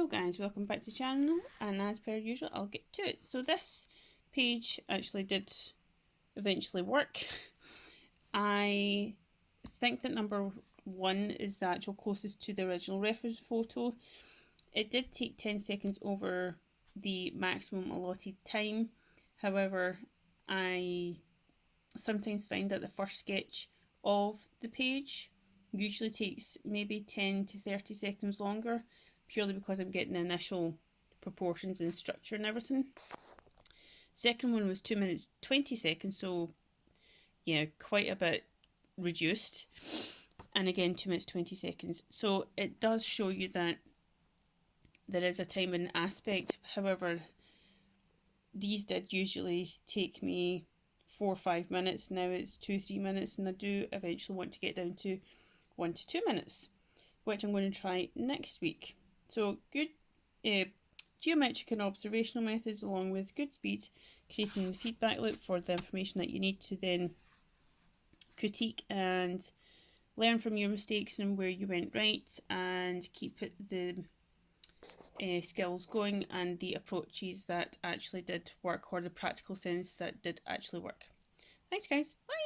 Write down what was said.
Hello guys, welcome back to the channel, and as per usual I'll get to it. So this page actually did eventually work. I think that number 1 is the actual closest to the original reference photo. It did take 10 seconds over the maximum allotted time. However, I sometimes find that the first sketch of the page usually takes maybe 10 to 30 seconds longer, purely because I'm getting the initial proportions and structure and everything. Second one was 2 minutes 20 seconds, so yeah, quite a bit reduced. And again, 2 minutes 20 seconds. So it does show you that there is a timing aspect. However, these did usually take me 4 or 5 minutes. Now it's 2-3 minutes, and I do eventually want to get down to 1 to 2 minutes, which I'm going to try next week. So good geometric and observational methods, along with good speed, creating the feedback loop for the information that you need to then critique and learn from your mistakes and where you went right, and keep the skills going and the approaches that actually did work, or the practical sense that did actually work. Thanks guys, bye!